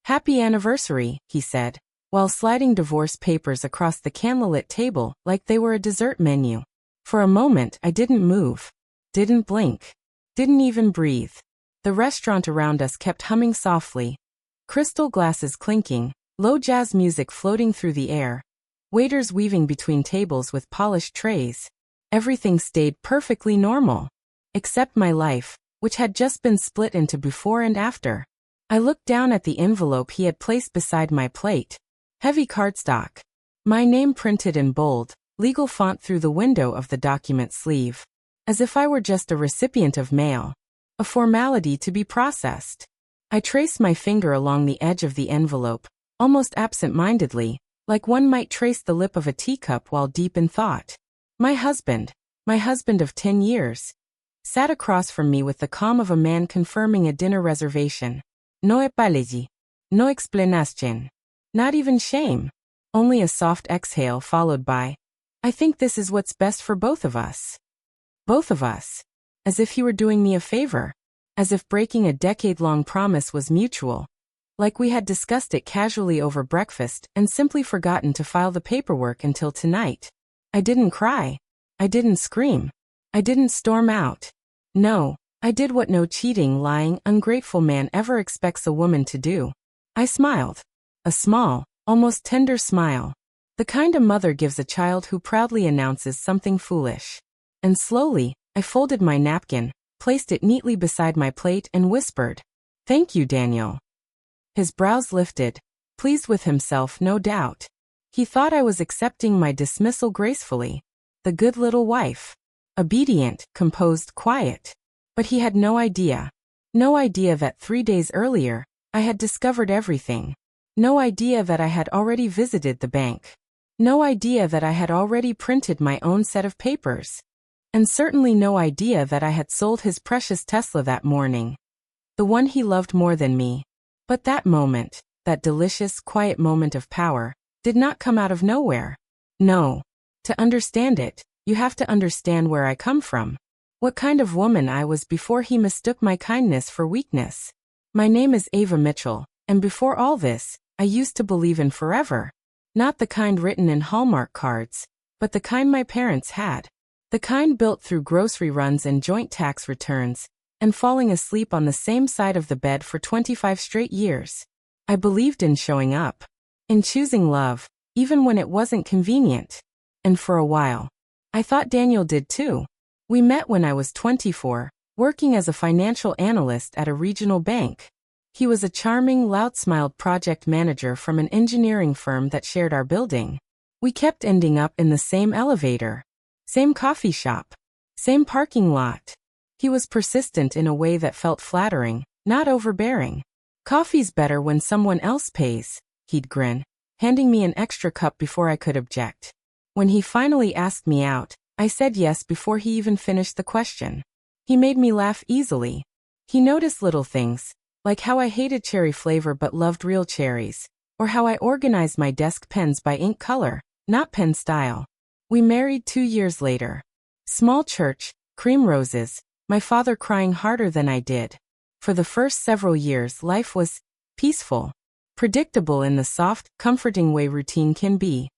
"Happy anniversary," he said, while sliding divorce papers across the candlelit table like they were a dessert menu. For a moment I didn't move. Didn't blink. Didn't even breathe. The restaurant around us kept humming softly. Crystal glasses clinking, low jazz music floating through the air. Waiters weaving between tables with polished trays. Everything stayed perfectly normal. Except my life, which had just been split into before and after. I looked down at the envelope he had placed beside my plate. Heavy cardstock. My name printed in bold, legal font through the window of the document sleeve. As if I were just a recipient of mail. A formality to be processed. I traced my finger along the edge of the envelope, almost absent-mindedly, like one might trace the lip of a teacup while deep in thought. My husband of 10 years, sat across from me with the calm of a man confirming a dinner reservation. No apology. No explanation. Not even shame. Only a soft exhale followed by, "I think this is what's best for both of us." Both of us. As if he were doing me a favor. As if breaking a decade-long promise was mutual. Like we had discussed it casually over breakfast and simply forgotten to file the paperwork until tonight. I didn't cry. I didn't scream. I didn't storm out. No, I did what no cheating, lying, ungrateful man ever expects a woman to do. I smiled. A small, almost tender smile. The kind a mother gives a child who proudly announces something foolish. And slowly, I folded my napkin, placed it neatly beside my plate and whispered, "Thank you, Daniel." His brows lifted, pleased with himself no doubt. He thought I was accepting my dismissal gracefully. The good little wife. Obedient, composed, quiet. But he had no idea. No idea that 3 days earlier, I had discovered everything. No idea that I had already visited the bank. No idea that I had already printed my own set of papers. And certainly no idea that I had sold his precious Tesla that morning. The one he loved more than me. But that moment, that delicious, quiet moment of power, did not come out of nowhere. No. To understand it, you have to understand where I come from. What kind of woman I was before he mistook my kindness for weakness. My name is Ava Mitchell, and before all this, I used to believe in forever. Not the kind written in Hallmark cards, but the kind my parents had. The kind built through grocery runs and joint tax returns, and falling asleep on the same side of the bed for 25 straight years. I believed in showing up. In choosing love, even when it wasn't convenient. And for a while, I thought Daniel did too. We met when I was 24, working as a financial analyst at a regional bank. He was a charming, loud-smiled project manager from an engineering firm that shared our building. We kept ending up in the same elevator. Same coffee shop. Same parking lot. He was persistent in a way that felt flattering, not overbearing. "Coffee's better when someone else pays," he'd grin, handing me an extra cup before I could object. When he finally asked me out, I said yes before he even finished the question. He made me laugh easily. He noticed little things, like how I hated cherry flavor but loved real cherries, or how I organized my desk pens by ink color, not pen style. We married 2 years later. Small church, cream roses, my father crying harder than I did. For the first several years, life was peaceful, predictable in the soft, comforting way routine can be.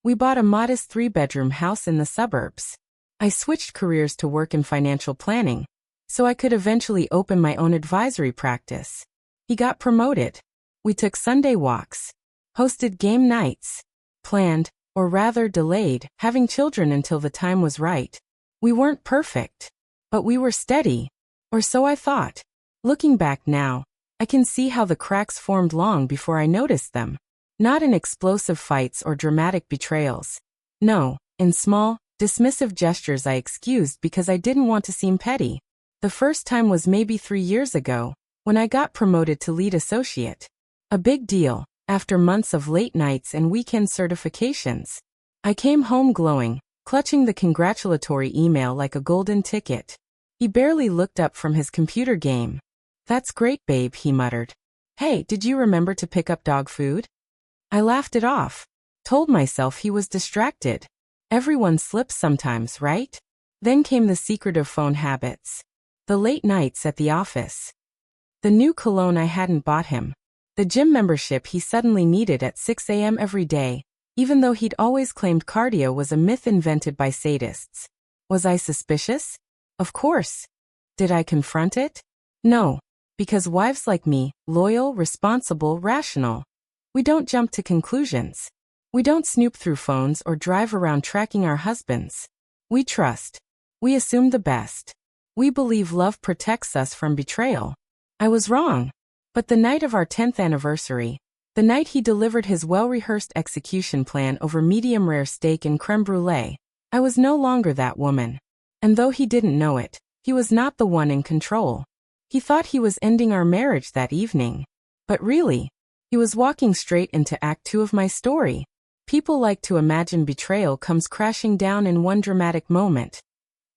We bought a modest 3-bedroom house in the suburbs. I switched careers to work in financial planning, so I could eventually open my own advisory practice. He got promoted. We took Sunday walks, hosted game nights, planned, or rather delayed, having children until the time was right. We weren't perfect, but we were steady, or so I thought. Looking back now, I can see how the cracks formed long before I noticed them. Not in explosive fights or dramatic betrayals. No, in small, dismissive gestures I excused because I didn't want to seem petty. The first time was maybe 3 years ago, when I got promoted to lead associate. A big deal. After months of late nights and weekend certifications, I came home glowing, clutching the congratulatory email like a golden ticket. He barely looked up from his computer game. "That's great, babe," he muttered. "Hey, did you remember to pick up dog food?" I laughed it off. Told myself he was distracted. Everyone slips sometimes, right? Then came the secretive phone habits. The late nights at the office. The new cologne I hadn't bought him. The gym membership he suddenly needed at 6 a.m. every day, even though he'd always claimed cardio was a myth invented by sadists. Was I suspicious? Of course. Did I confront it? No. Because wives like me, loyal, responsible, rational. We don't jump to conclusions. We don't snoop through phones or drive around tracking our husbands. We trust. We assume the best. We believe love protects us from betrayal. I was wrong. But the night of our 10th anniversary, the night he delivered his well-rehearsed execution plan over medium-rare steak and creme brulee, I was no longer that woman. And though he didn't know it, he was not the one in control. He thought he was ending our marriage that evening. But really, he was walking straight into Act 2 of my story. People like to imagine betrayal comes crashing down in one dramatic moment.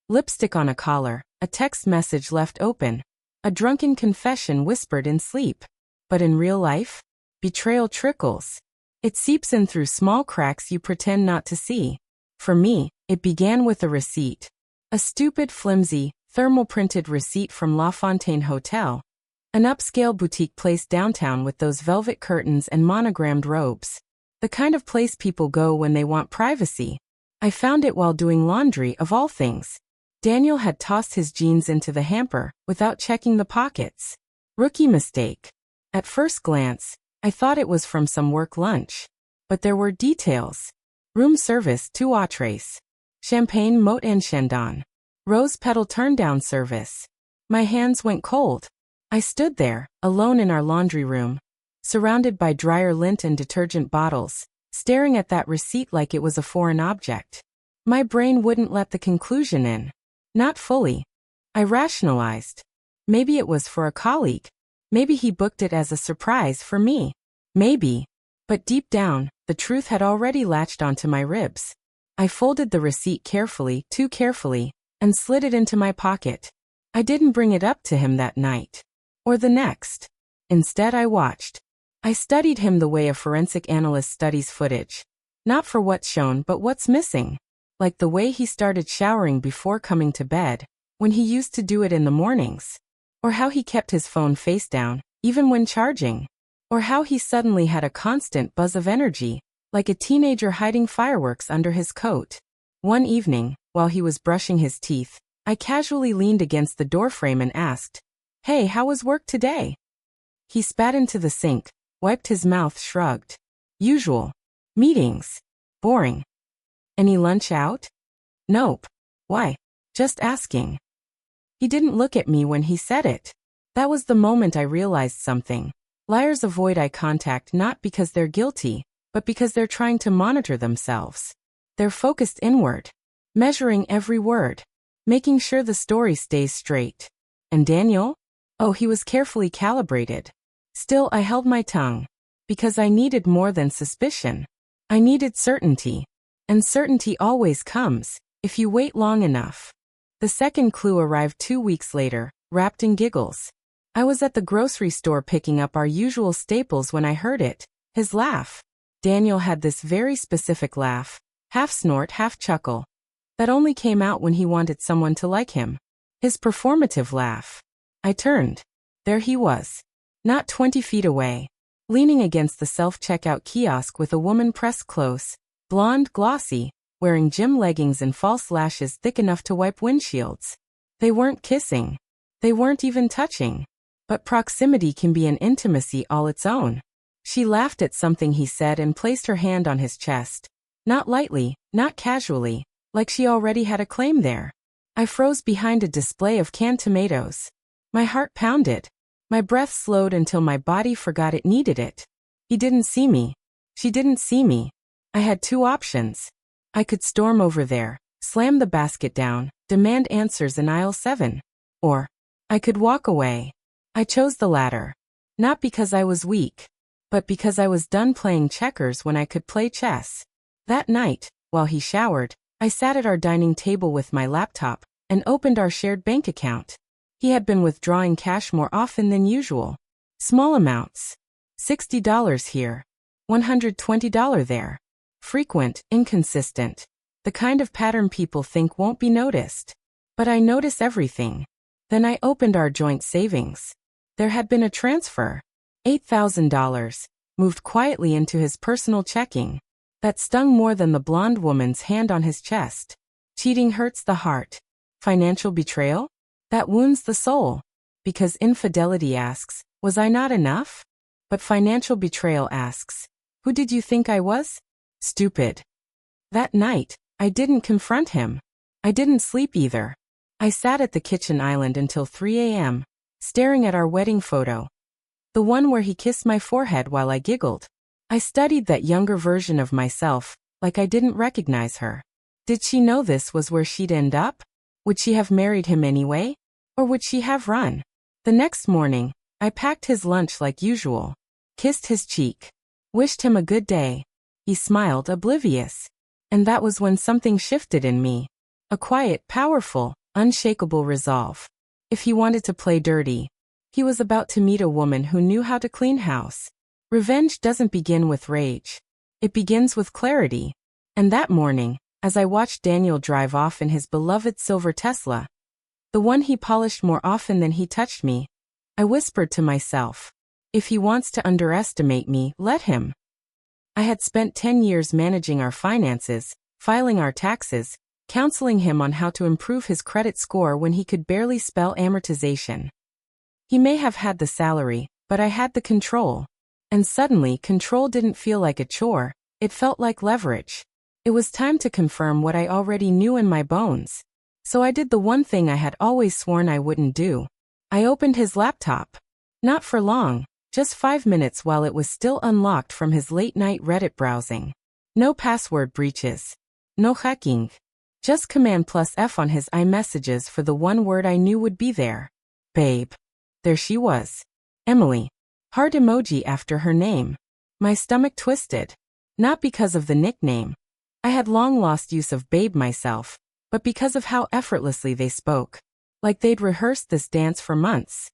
Lipstick on a collar, a text message left open, a drunken confession whispered in sleep. But in real life, betrayal trickles. It seeps in through small cracks you pretend not to see. For me, it began with a receipt. A stupid, flimsy, thermal-printed receipt from La Fontaine Hotel. An upscale boutique place downtown with those velvet curtains and monogrammed robes. The kind of place people go when they want privacy. I found it while doing laundry, of all things. Daniel had tossed his jeans into the hamper, without checking the pockets. Rookie mistake. At first glance, I thought it was from some work lunch. But there were details. Room service 2 entrees. Champagne Moët and Chandon. Rose petal turn-down service. My hands went cold. I stood there, alone in our laundry room, surrounded by dryer lint and detergent bottles, staring at that receipt like it was a foreign object. My brain wouldn't let the conclusion in. Not fully. I rationalized. Maybe it was for a colleague. Maybe he booked it as a surprise for me. Maybe. But deep down, the truth had already latched onto my ribs. I folded the receipt carefully, too carefully, and slid it into my pocket. I didn't bring it up to him that night. Or the next. Instead, I watched. I studied him the way a forensic analyst studies footage. Not for what's shown but what's missing. Like the way he started showering before coming to bed, when he used to do it in the mornings. Or how he kept his phone face down, even when charging. Or how he suddenly had a constant buzz of energy, like a teenager hiding fireworks under his coat. One evening, while he was brushing his teeth, I casually leaned against the doorframe and asked, "Hey, how was work today?" He spat into the sink, wiped his mouth, shrugged. Usual. Meetings. Boring. Any lunch out? Nope. Why? Just asking. He didn't look at me when he said it. That was the moment I realized something. Liars avoid eye contact not because they're guilty, but because they're trying to monitor themselves. They're focused inward, measuring every word, making sure the story stays straight. And Daniel? Oh, he was carefully calibrated. Still, I held my tongue. Because I needed more than suspicion. I needed certainty. And certainty always comes, if you wait long enough. The second clue arrived 2 weeks later, wrapped in giggles. I was at the grocery store picking up our usual staples when I heard it, his laugh. Daniel had this very specific laugh, half snort, half chuckle, that only came out when he wanted someone to like him. His performative laugh. I turned. There he was. Not 20 feet away. Leaning against the self-checkout kiosk with a woman pressed close. Blonde, glossy, wearing gym leggings and false lashes thick enough to wipe windshields. They weren't kissing. They weren't even touching. But proximity can be an intimacy all its own. She laughed at something he said and placed her hand on his chest. Not lightly, not casually, like she already had a claim there. I froze behind a display of canned tomatoes. My heart pounded. My breath slowed until my body forgot it needed it. He didn't see me. She didn't see me. I had 2 options. I could storm over there, slam the basket down, demand answers in aisle 7. Or I could walk away. I chose the latter. Not because I was weak, but because I was done playing checkers when I could play chess. That night, while he showered, I sat at our dining table with my laptop and opened our shared bank account. He had been withdrawing cash more often than usual. Small amounts. $60 here. $120 there. Frequent, inconsistent. The kind of pattern people think won't be noticed. But I notice everything. Then I opened our joint savings. There had been a transfer. $8,000, moved quietly into his personal checking. That stung more than the blonde woman's hand on his chest. Cheating hurts the heart. Financial betrayal? That wounds the soul. Because infidelity asks, was I not enough? But financial betrayal asks, who did you think I was? Stupid. That night, I didn't confront him. I didn't sleep either. I sat at the kitchen island until 3 a.m., staring at our wedding photo. The one where he kissed my forehead while I giggled. I studied that younger version of myself, like I didn't recognize her. Did she know this was where she'd end up? Would she have married him anyway? Or would she have run? The next morning, I packed his lunch like usual, kissed his cheek, wished him a good day. He smiled, oblivious. And that was when something shifted in me. A quiet, powerful, unshakable resolve. If he wanted to play dirty, he was about to meet a woman who knew how to clean house. Revenge doesn't begin with rage. It begins with clarity. And that morning, as I watched Daniel drive off in his beloved silver Tesla, the one he polished more often than he touched me, I whispered to myself, if he wants to underestimate me, let him. I had spent 10 years managing our finances, filing our taxes, counseling him on how to improve his credit score when he could barely spell amortization. He may have had the salary, but I had the control. And suddenly, control didn't feel like a chore, it felt like leverage. It was time to confirm what I already knew in my bones. So I did the one thing I had always sworn I wouldn't do. I opened his laptop. Not for long, just 5 minutes while it was still unlocked from his late-night Reddit browsing. No password breaches. No hacking. Just Command+F on his iMessages for the one word I knew would be there. Babe. There she was. Emily. Heart emoji after her name. My stomach twisted. Not because of the nickname. I had long lost use of babe myself, but because of how effortlessly they spoke. Like they'd rehearsed this dance for months.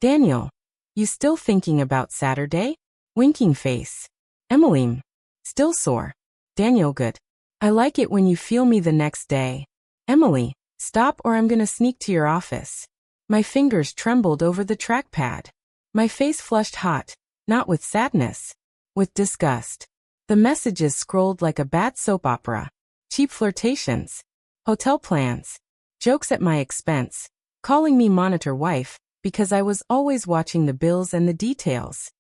Daniel. You still thinking about Saturday? Winking face. Emily. Still sore. Daniel. Good. I like it when you feel me the next day. Emily. Stop or I'm gonna sneak to your office. My fingers trembled over the trackpad. My face flushed hot, not with sadness, with disgust. The messages scrolled like a bad soap opera. Cheap flirtations. Hotel plans. Jokes at my expense. Calling me monitor wife, because I was always watching the bills and the details.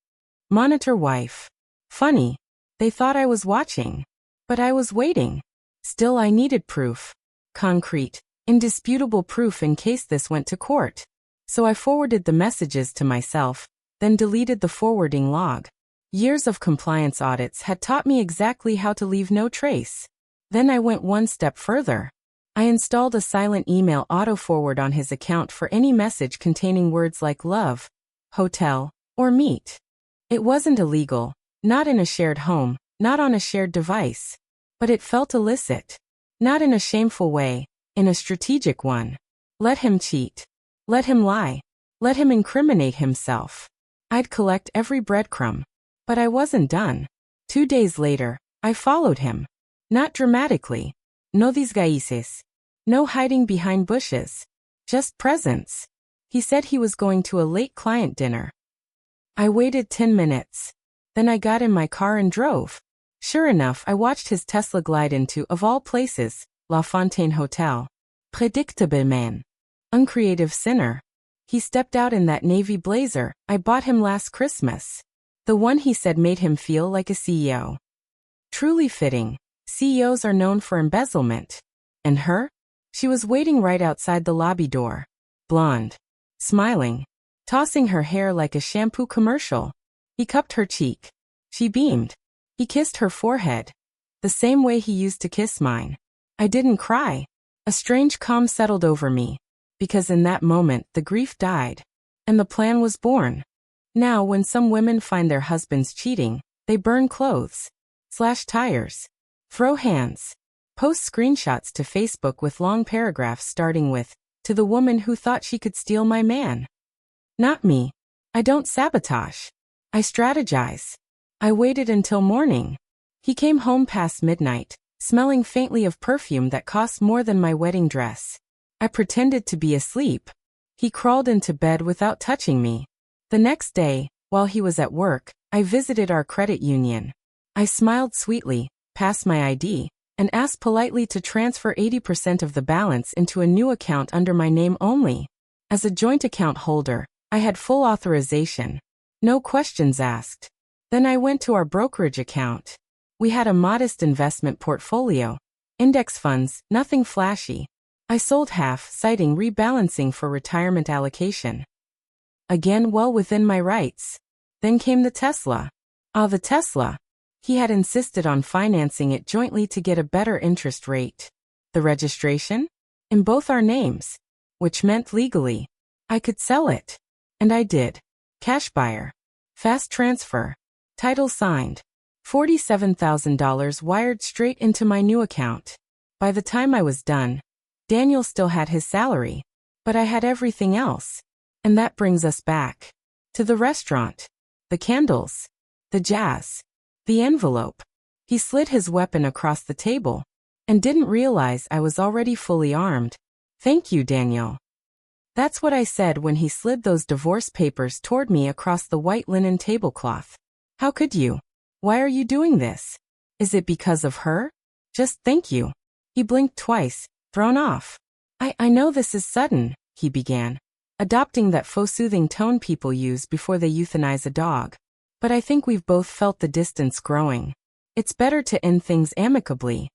Monitor wife. Funny. They thought I was watching. But I was waiting. Still I needed proof. Concrete, indisputable proof in case this went to court. So I forwarded the messages to myself, then deleted the forwarding log. Years of compliance audits had taught me exactly how to leave no trace. Then I went one step further. I installed a silent email auto-forward on his account for any message containing words like love, hotel, or meet. It wasn't illegal, not in a shared home, not on a shared device. But it felt illicit. Not in a shameful way, in a strategic one. Let him cheat. Let him lie. Let him incriminate himself. I'd collect every breadcrumb. But I wasn't done. 2 days later, I followed him. Not dramatically. No disguises. No hiding behind bushes. Just presence. He said he was going to a late client dinner. I waited 10 minutes. Then I got in my car and drove. Sure enough, I watched his Tesla glide into, of all places, La Fontaine Hotel. Predictable man. Uncreative sinner. He stepped out in that navy blazer I bought him last Christmas. The one he said made him feel like a CEO. Truly fitting. CEOs are known for embezzlement. And her? She was waiting right outside the lobby door. Blonde. Smiling. Tossing her hair like a shampoo commercial. He cupped her cheek. She beamed. He kissed her forehead. The same way he used to kiss mine. I didn't cry. A strange calm settled over me. Because in that moment the grief died. And the plan was born. Now when some women find their husbands cheating, they burn clothes. Slash tires. Throw hands. Post screenshots to Facebook with long paragraphs starting with, to the woman who thought she could steal my man. Not me. I don't sabotage. I strategize. I waited until morning. He came home past midnight, smelling faintly of perfume that cost more than my wedding dress. I pretended to be asleep. He crawled into bed without touching me. The next day, While he was at work, I visited our credit union. I smiled sweetly, passed my ID, and asked politely to transfer 80% of the balance into a new account under my name only. As a joint account holder, I had full authorization. No questions asked. Then I went to our brokerage account. We had a modest investment portfolio. Index funds, nothing flashy. I sold half, citing rebalancing for retirement allocation. Again, well within my rights. Then came the Tesla. The Tesla. He had insisted on financing it jointly to get a better interest rate. The registration? In both our names. Which meant legally. I could sell it. And I did. Cash buyer. Fast transfer. Title signed. $47,000 wired straight into my new account. By the time I was done, Daniel still had his salary. But I had everything else. And that brings us back to the restaurant, the candles, the jazz, the envelope. He slid his weapon across the table and didn't realize I was already fully armed. Thank you, Daniel. That's what I said when he slid those divorce papers toward me across the white linen tablecloth. How could you? Why are you doing this? Is it because of her? Just thank you. He blinked twice, thrown off. I know this is sudden, he began, adopting that faux soothing tone people use before they euthanize a dog. But I think we've both felt the distance growing. It's better to end things amicably.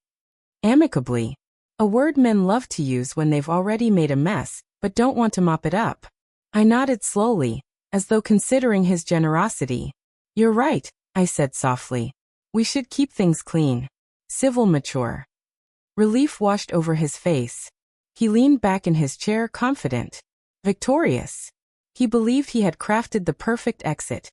Amicably. A word men love to use when they've already made a mess, but don't want to mop it up. I nodded slowly, as though considering his generosity. You're right, I said softly. We should keep things clean. Civil, mature. Relief washed over his face. He leaned back in his chair, confident. Victorious. He believed he had crafted the perfect exit.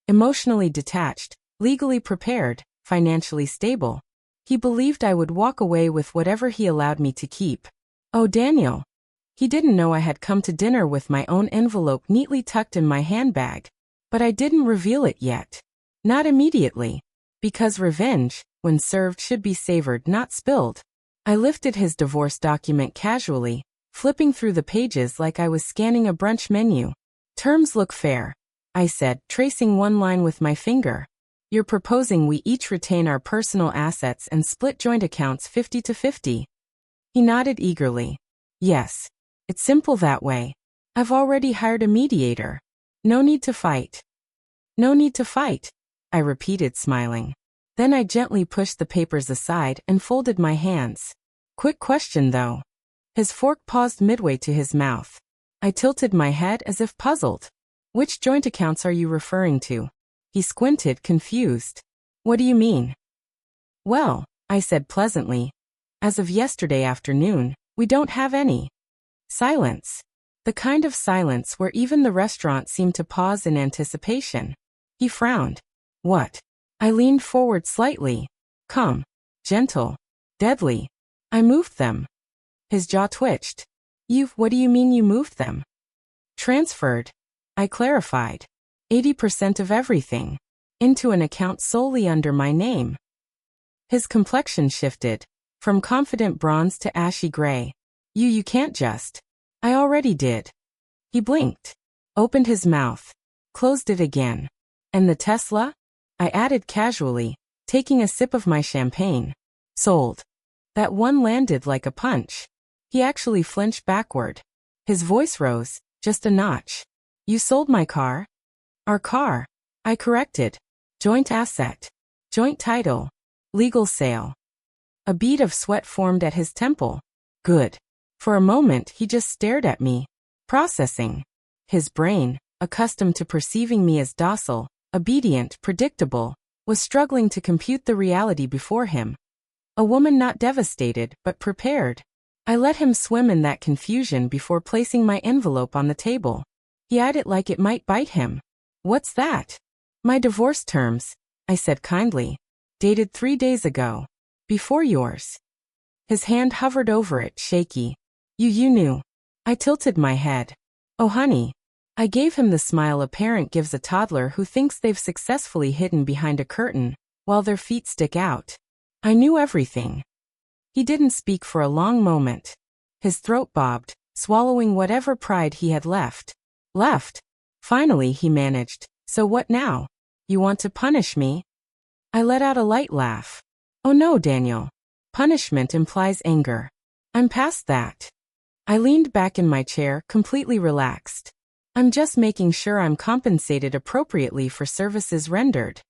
Emotionally detached, legally prepared, financially stable. He believed I would walk away with whatever he allowed me to keep. Oh, Daniel. He didn't know I had come to dinner with my own envelope neatly tucked in my handbag. But I didn't reveal it yet. Not immediately. Because revenge, when served, should be savored, not spilled. I lifted his divorce document casually, flipping through the pages like I was scanning a brunch menu. Terms look fair, I said, tracing one line with my finger. You're proposing we each retain our personal assets and split joint accounts 50-50. He nodded eagerly. Yes. It's simple that way. I've already hired a mediator. No need to fight. No need to fight, I repeated, smiling. Then I gently pushed the papers aside and folded my hands. Quick question, though. His fork paused midway to his mouth. I tilted my head as if puzzled. Which joint accounts are you referring to? He squinted, confused. What do you mean? Well, I said pleasantly. As of yesterday afternoon, we don't have any. Silence. The kind of silence where even the restaurant seemed to pause in anticipation. He frowned. What? I leaned forward slightly. Calm. Gentle. Deadly. I moved them. His jaw twitched. What do you mean you moved them? Transferred. I clarified. 80% of everything. Into an account solely under my name. His complexion shifted. From confident bronze to ashy gray. You can't just. I already did. He blinked. Opened his mouth. Closed it again. And the Tesla? I added casually, taking a sip of my champagne. Sold. That one landed like a punch. He actually flinched backward. His voice rose, just a notch. You sold my car? Our car. I corrected. Joint asset. Joint title. Legal sale. A bead of sweat formed at his temple. Good. For a moment he just stared at me. Processing. His brain, accustomed to perceiving me as docile, obedient, predictable, was struggling to compute the reality before him. A woman not devastated, but prepared. I let him swim in that confusion before placing my envelope on the table. He eyed it like it might bite him. What's that? My divorce terms, I said kindly. Dated 3 days ago. Before yours. His hand hovered over it, shaky. You knew. I tilted my head. Oh honey. I gave him the smile a parent gives a toddler who thinks they've successfully hidden behind a curtain, while their feet stick out. I knew everything. He didn't speak for a long moment. His throat bobbed, swallowing whatever pride he had left. Finally he managed, So what now? You want to punish me? I let out a light laugh. Oh no, Daniel. Punishment implies anger. I'm past that. I leaned back in my chair, completely relaxed. I'm just making sure I'm compensated appropriately for services rendered.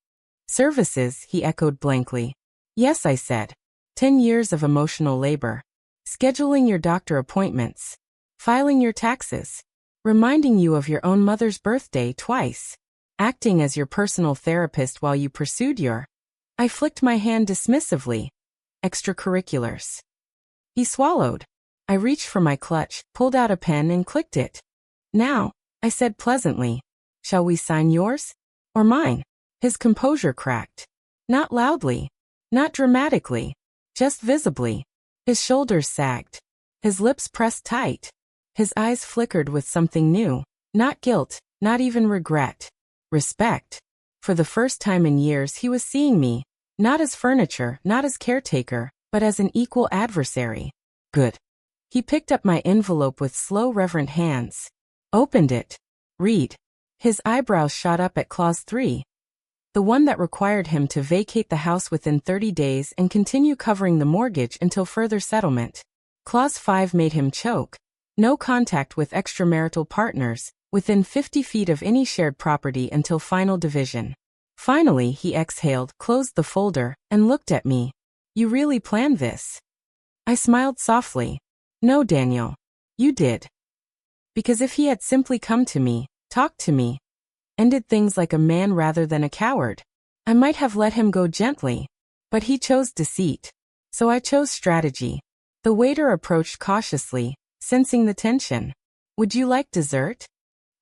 Services, he echoed blankly. Yes, I said. 10 years of emotional labor. Scheduling your doctor appointments. Filing your taxes. Reminding you of your own mother's birthday twice. Acting as your personal therapist while you pursued your... I flicked my hand dismissively. Extracurriculars. He swallowed. I reached for my clutch, pulled out a pen and clicked it. Now, I said pleasantly. Shall we sign yours? Or mine? His composure cracked. Not loudly. Not dramatically. Just visibly. His shoulders sagged. His lips pressed tight. His eyes flickered with something new. Not guilt, not even regret. Respect. For the first time in years he was seeing me, not as furniture, not as caretaker, but as an equal adversary. Good. He picked up my envelope with slow, reverent hands. Opened it. Read. His eyebrows shot up at Clause 3. The one that required him to vacate the house within 30 days and continue covering the mortgage until further settlement. Clause 5 made him choke. No contact with extramarital partners, within 50 feet of any shared property until final division. Finally, he exhaled, closed the folder, and looked at me. You really planned this? I smiled softly. No, Daniel. You did. Because if he had simply come to me, talked to me, ended things like a man rather than a coward, I might have let him go gently. But he chose deceit. So I chose strategy. The waiter approached cautiously, sensing the tension. Would you like dessert?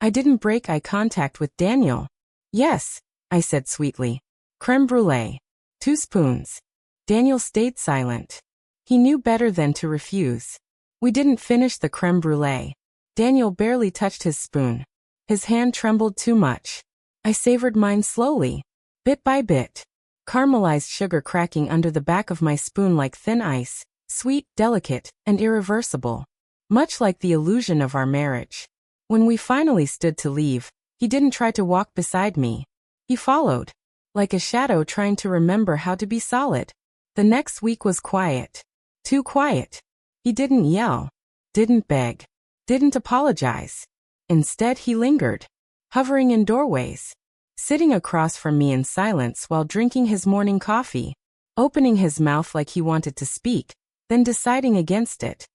I didn't break eye contact with Daniel. Yes, I said sweetly. Crème brûlée. 2 spoons. Daniel stayed silent. He knew better than to refuse. We didn't finish the crème brûlée. Daniel barely touched his spoon. His hand trembled too much. I savored mine slowly, bit by bit. Caramelized sugar cracking under the back of my spoon like thin ice, sweet, delicate, and irreversible. Much like the illusion of our marriage. When we finally stood to leave, he didn't try to walk beside me. He followed, like a shadow trying to remember how to be solid. The next week was quiet. Too quiet. He didn't yell, didn't beg, didn't apologize. Instead, he lingered, hovering in doorways, sitting across from me in silence while drinking his morning coffee, opening his mouth like he wanted to speak, then deciding against it.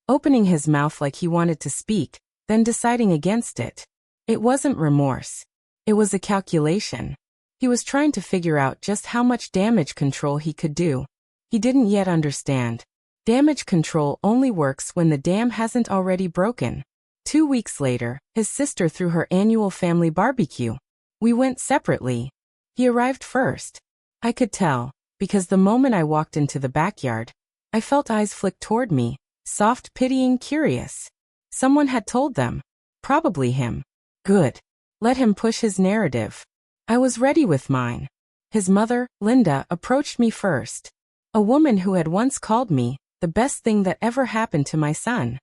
Opening his mouth like he wanted to speak, then deciding against it. It wasn't remorse. It was a calculation. He was trying to figure out just how much damage control he could do. He didn't yet understand. Damage control only works when the dam hasn't already broken. 2 weeks later, his sister threw her annual family barbecue. We went separately. He arrived first. I could tell, because the moment I walked into the backyard, I felt eyes flick toward me, soft, pitying, curious. Someone had told them. Probably him. Good. Let him push his narrative. I was ready with mine. His mother, Linda, approached me first. A woman who had once called me the best thing that ever happened to my son.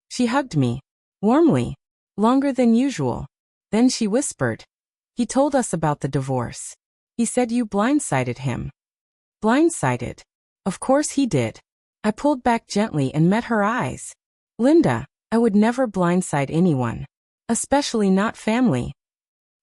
She hugged me, warmly, longer than usual. Then she whispered. He told us about the divorce. He said you blindsided him. Blindsided? Of course he did. I pulled back gently and met her eyes. Linda, I would never blindside anyone. Especially not family.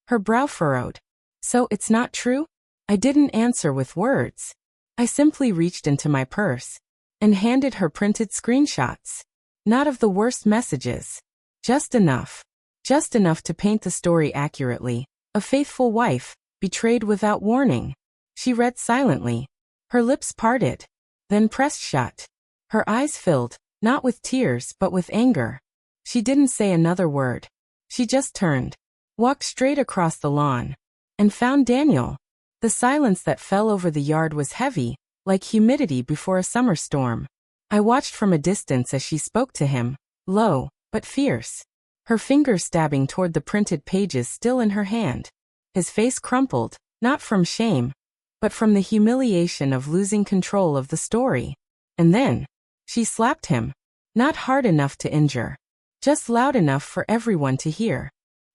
Her brow furrowed. So it's not true? I didn't answer with words. I simply reached into my purse and handed her printed screenshots. Not of the worst messages. Just enough. Just enough to paint the story accurately. A faithful wife, betrayed without warning. She read silently. Her lips parted, then pressed shut. Her eyes filled, not with tears but with anger. She didn't say another word. She just turned, walked straight across the lawn, and found Daniel. The silence that fell over the yard was heavy, like humidity before a summer storm. I watched from a distance as she spoke to him, low, but fierce. Her fingers stabbing toward the printed pages still in her hand. His face crumpled, not from shame, but from the humiliation of losing control of the story. And then, she slapped him. Not hard enough to injure. Just loud enough for everyone to hear.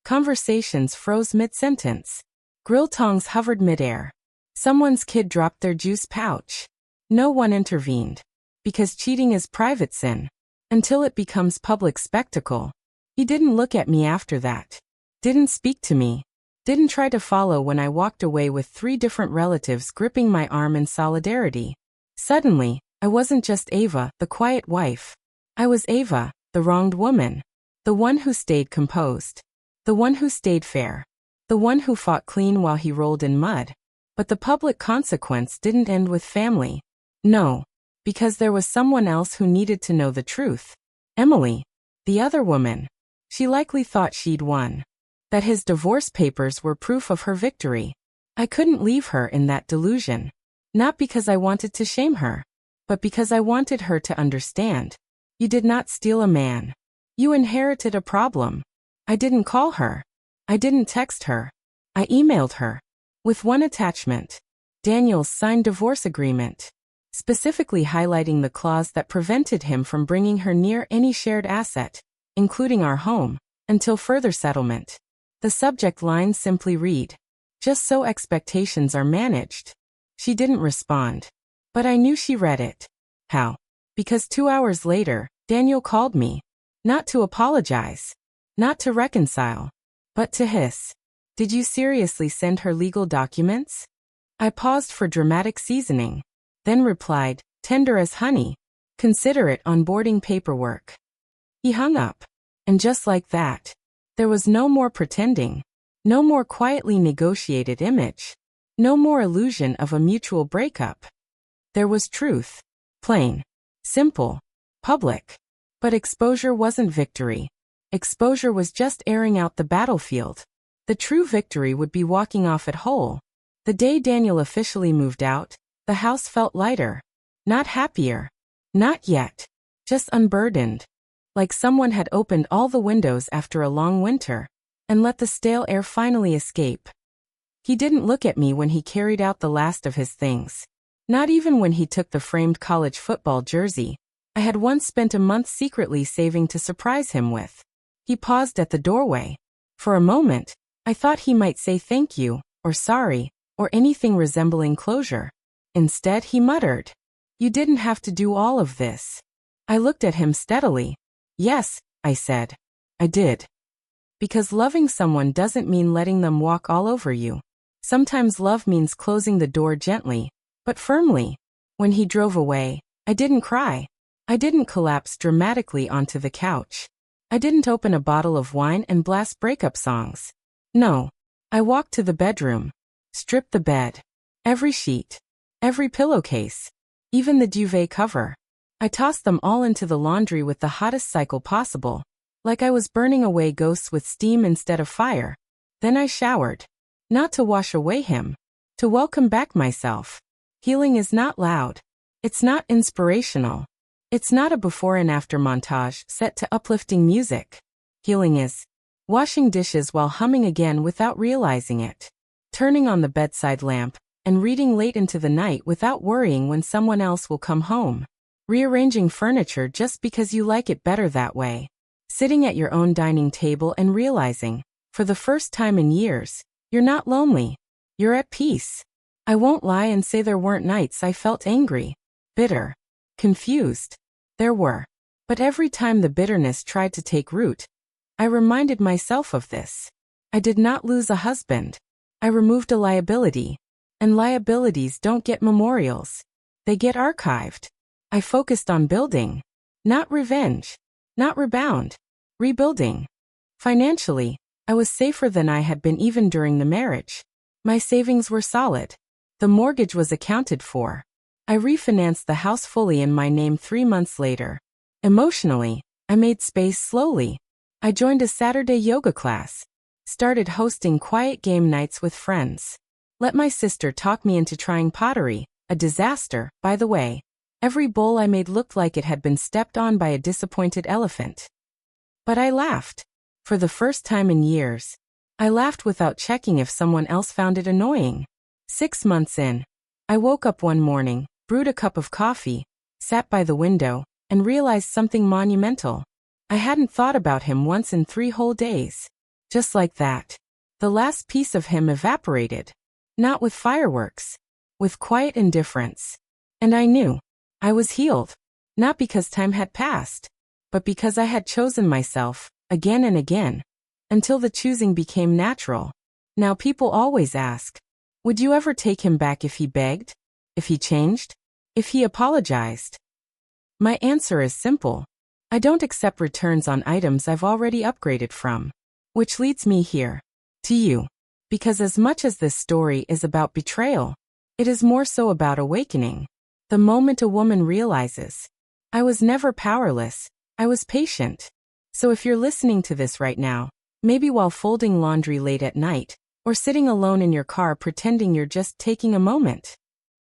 Conversations froze mid-sentence. Grill tongs hovered midair. Someone's kid dropped their juice pouch. No one intervened. Because cheating is private sin. Until it becomes public spectacle. He didn't look at me after that. Didn't speak to me. Didn't try to follow when I walked away with 3 different relatives gripping my arm in solidarity. Suddenly, I wasn't just Ava, the quiet wife. I was Ava, the wronged woman. The one who stayed composed. The one who stayed fair. The one who fought clean while he rolled in mud. But the public consequence didn't end with family. No. Because there was someone else who needed to know the truth. Emily. The other woman. She likely thought she'd won. That his divorce papers were proof of her victory. I couldn't leave her in that delusion. Not because I wanted to shame her. But because I wanted her to understand. You did not steal a man. You inherited a problem. I didn't call her. I didn't text her. I emailed her. With one attachment. Daniel's signed divorce agreement. Specifically highlighting the clause that prevented him from bringing her near any shared asset, including our home, until further settlement. The subject line simply read, "Just so expectations are managed." She didn't respond. But I knew she read it. How? Because 2 hours later, Daniel called me. Not to apologize. Not to reconcile. But to hiss. "Did you seriously send her legal documents?" I paused for dramatic seasoning. Then replied, tender as honey. "Consider it onboarding paperwork." He hung up. And just like that. There was no more pretending. No more quietly negotiated image. No more illusion of a mutual breakup. There was truth. Plain. Simple. Public. But exposure wasn't victory. Exposure was just airing out the battlefield. The true victory would be walking off it whole. The day Daniel officially moved out, the house felt lighter. Not happier. Not yet. Just unburdened. Like someone had opened all the windows after a long winter, and let the stale air finally escape. He didn't look at me when he carried out the last of his things. Not even when he took the framed college football jersey I had once spent a month secretly saving to surprise him with. He paused at the doorway. For a moment, I thought he might say thank you, or sorry, or anything resembling closure. Instead, he muttered, "You didn't have to do all of this." I looked at him steadily. "Yes," I said. "I did." Because loving someone doesn't mean letting them walk all over you. Sometimes love means closing the door gently, but firmly. When he drove away, I didn't cry. I didn't collapse dramatically onto the couch. I didn't open a bottle of wine and blast breakup songs. No. I walked to the bedroom. Stripped the bed. Every sheet. Every pillowcase. Even the duvet cover. I tossed them all into the laundry with the hottest cycle possible. Like I was burning away ghosts with steam instead of fire. Then I showered. Not to wash away him. To welcome back myself. Healing is not loud. It's not inspirational. It's not a before and after montage set to uplifting music. Healing is washing dishes while humming again without realizing it. Turning on the bedside lamp and reading late into the night without worrying when someone else will come home. Rearranging furniture just because you like it better that way. Sitting at your own dining table and realizing, for the first time in years, you're not lonely. You're at peace. I won't lie and say there weren't nights I felt angry, bitter, confused. There were. But every time the bitterness tried to take root, I reminded myself of this. I did not lose a husband. I removed a liability. And liabilities don't get memorials. They get archived. I focused on building. Not revenge. Not rebound. Rebuilding. Financially, I was safer than I had been even during the marriage. My savings were solid. The mortgage was accounted for. I refinanced the house fully in my name 3 months later. Emotionally, I made space slowly. I joined a Saturday yoga class. Started hosting quiet game nights with friends. Let my sister talk me into trying pottery, a disaster, by the way. Every bowl I made looked like it had been stepped on by a disappointed elephant. But I laughed. For the first time in years. I laughed without checking if someone else found it annoying. 6 months in, I woke up one morning, brewed a cup of coffee, sat by the window, and realized something monumental. I hadn't thought about him once in 3 whole days. Just like that. The last piece of him evaporated. Not with fireworks. With quiet indifference. And I knew. I was healed. Not because time had passed. But because I had chosen myself, again and again. Until the choosing became natural. Now people always ask, would you ever take him back if he begged? If he changed? If he apologized? My answer is simple. I don't accept returns on items I've already upgraded from. Which leads me here. To you. Because as much as this story is about betrayal, it is more so about awakening. The moment a woman realizes, I was never powerless, I was patient. So if you're listening to this right now, maybe while folding laundry late at night, or sitting alone in your car pretending you're just taking a moment,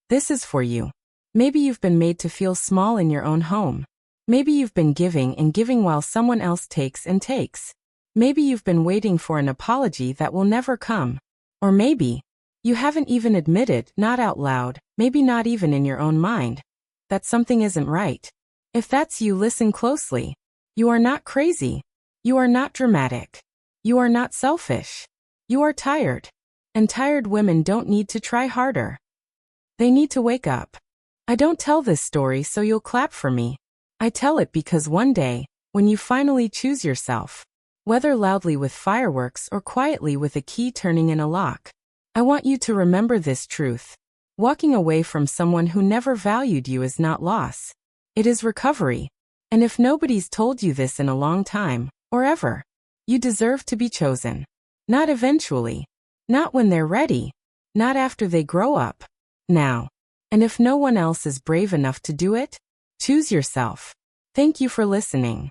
this is for you. Maybe you've been made to feel small in your own home. Maybe you've been giving and giving while someone else takes and takes. Maybe you've been waiting for an apology that will never come. Or maybe you haven't even admitted, not out loud, maybe not even in your own mind, that something isn't right. If that's you, listen closely. You are not crazy. You are not dramatic. You are not selfish. You are tired. And tired women don't need to try harder. They need to wake up. I don't tell this story so you'll clap for me. I tell it because one day, when you finally choose yourself, whether loudly with fireworks or quietly with a key turning in a lock, I want you to remember this truth. Walking away from someone who never valued you is not loss. It is recovery. And if nobody's told you this in a long time, or ever, you deserve to be chosen. Not eventually. Not when they're ready. Not after they grow up. Now. And if no one else is brave enough to do it, choose yourself. Thank you for listening.